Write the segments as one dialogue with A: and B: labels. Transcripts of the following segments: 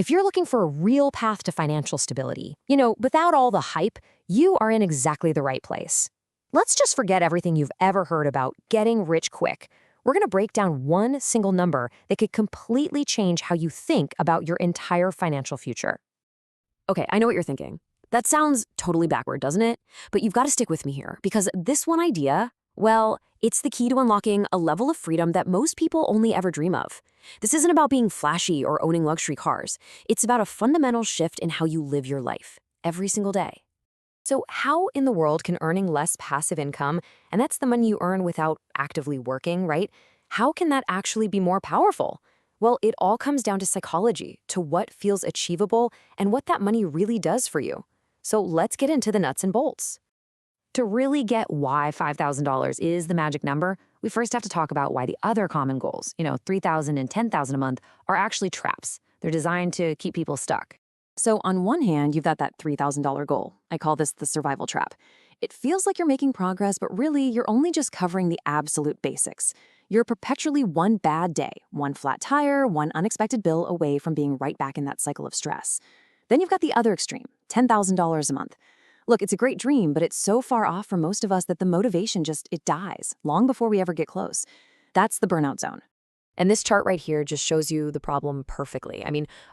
A: If you're looking for a real path to financial stability, without all the hype, you are in exactly the right place. Let's just forget everything you've ever heard about getting rich quick. We're going to break down one single number that could completely change how you think about your entire financial future.
B: Okay, I know what you're thinking. That sounds totally backward, doesn't it? But you've got to stick with me here, because this one idea, well, it's the key to unlocking a level of freedom that most people only ever dream of. This isn't about being flashy or owning luxury cars. It's about a fundamental shift in how you live your life, every single day.
A: So how in the world can earning less passive income, and that's the money you earn without actively working, right? How can that actually be more powerful? Well, it all comes down to psychology, to what feels achievable and what that money really does for you. So let's get into the nuts and bolts. To really get why $5,000 is the magic number, we first have to talk about why the other common goals, $3,000 and $10,000 a month, are actually traps. They're designed to keep people stuck.
B: So on one hand, you've got that $3,000 goal. I call this the survival trap. It feels like you're making progress, but really you're only just covering the absolute basics. You're perpetually one bad day, one flat tire, one unexpected bill away from being right back in that cycle of stress. Then you've got the other extreme, $10,000 a month. Look, it's a great dream, but it's so far off for most of us that the motivation it dies long before we ever get close. That's the burnout zone.
A: And this chart right here just shows you the problem perfectly.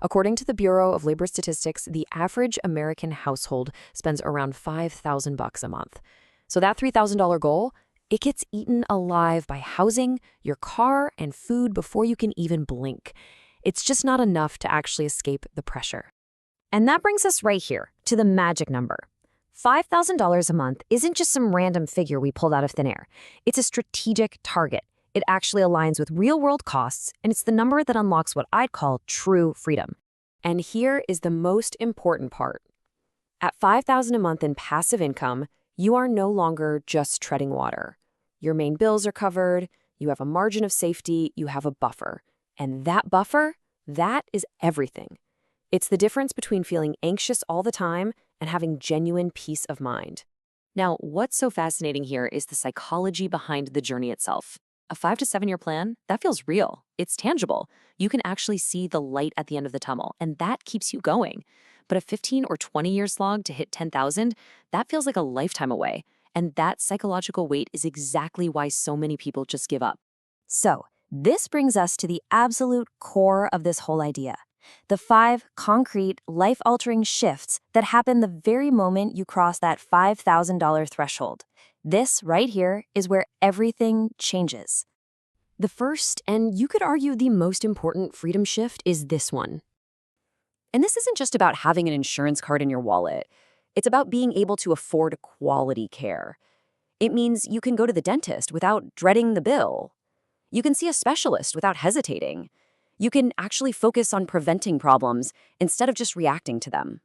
A: According to the Bureau of Labor Statistics, the average American household spends around $5,000 a month. So that $3,000 goal, it gets eaten alive by housing, your car, and food before you can even blink. It's just not enough to actually escape the pressure. And that brings us right here to the magic number. $5,000 a month isn't just some random figure we pulled out of thin air. It's a strategic target. It actually aligns with real-world costs, and it's the number that unlocks what I'd call true freedom. And here is the most important part. At $5,000 a month in passive income, you are no longer just treading water. Your main bills are covered, you have a margin of safety, you have a buffer. And that buffer, that is everything. It's the difference between feeling anxious all the time and having genuine peace of mind. Now, what's so fascinating here is the psychology behind the journey itself. A 5 to 7 year plan, that feels real. It's tangible. You can actually see the light at the end of the tunnel, and that keeps you going. But a 15 or 20 year slog to hit 10,000, that feels like a lifetime away. And that psychological weight is exactly why so many people just give up. So, this brings us to the absolute core of this whole idea. The 5 concrete, life-altering shifts that happen the very moment you cross that $5,000 threshold. This right here is where everything changes. The first, and you could argue the most important freedom shift, is this one. And this isn't just about having an insurance card in your wallet. It's about being able to afford quality care. It means you can go to the dentist without dreading the bill. You can see a specialist without hesitating. You can actually focus on preventing problems instead of just reacting to them.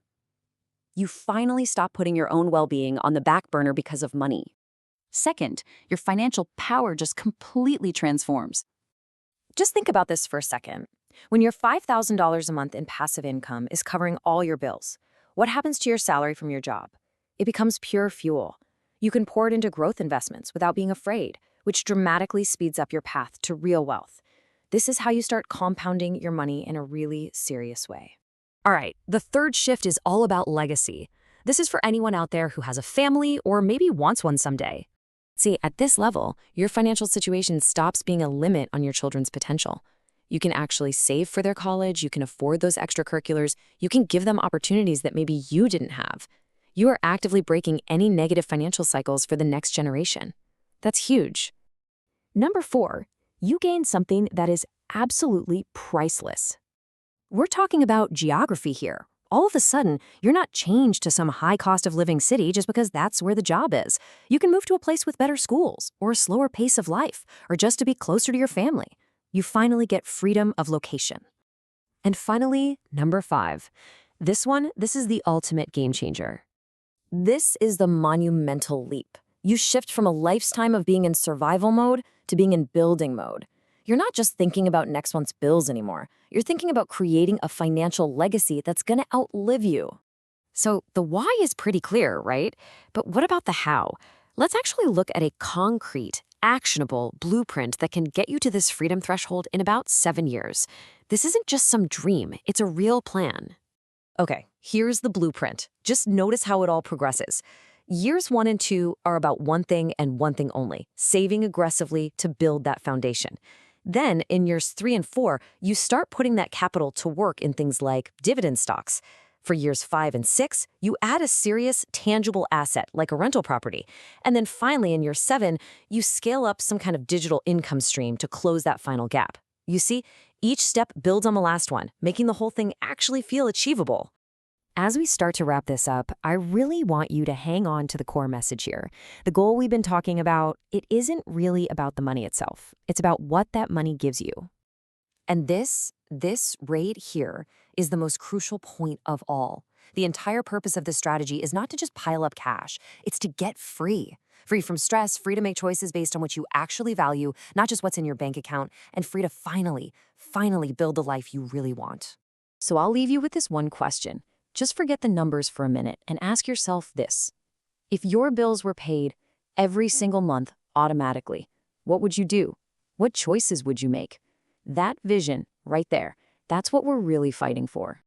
A: You finally stop putting your own well-being on the back burner because of money. Second, your financial power just completely transforms. Just think about this for a second. When your $5,000 a month in passive income is covering all your bills, what happens to your salary from your job? It becomes pure fuel. You can pour it into growth investments without being afraid, which dramatically speeds up your path to real wealth. This is how you start compounding your money in a really serious way. All right, the third shift is all about legacy. This is for anyone out there who has a family or maybe wants one someday. See, at this level, your financial situation stops being a limit on your children's potential. You can actually save for their college, you can afford those extracurriculars, you can give them opportunities that maybe you didn't have. You are actively breaking any negative financial cycles for the next generation. That's huge. Number 4, you gain something that is absolutely priceless. We're talking about geography here. All of a sudden, you're not chained to some high cost of living city just because that's where the job is. You can move to a place with better schools, or a slower pace of life, or just to be closer to your family. You finally get freedom of location. And finally, number 5. This is the ultimate game changer. This is the monumental leap. You shift from a lifetime of being in survival mode to being in building mode. You're not just thinking about next month's bills anymore. You're thinking about creating a financial legacy that's going to outlive you. So the why is pretty clear, right? But what about the how? Let's actually look at a concrete, actionable blueprint that can get you to this freedom threshold in about 7 years. This isn't just some dream, it's a real plan. Okay, here's the blueprint. Just notice how it all progresses. Years 1 and 2 are about one thing and one thing only, saving aggressively to build that foundation. Then, in years 3 and 4, you start putting that capital to work in things like dividend stocks. For years 5 and 6, you add a serious, tangible asset like a rental property. And then finally, in year 7, you scale up some kind of digital income stream to close that final gap. You see, each step builds on the last one, making the whole thing actually feel achievable. As we start to wrap this up, I really want you to hang on to the core message here. The goal we've been talking about, it isn't really about the money itself. It's about what that money gives you. And this right here is the most crucial point of all. The entire purpose of this strategy is not to just pile up cash. It's to get free. Free from stress, free to make choices based on what you actually value, not just what's in your bank account, and free to finally build the life you really want. So I'll leave you with this one question. Just forget the numbers for a minute and ask yourself this. If your bills were paid every single month automatically, what would you do? What choices would you make? That vision right there, that's what we're really fighting for.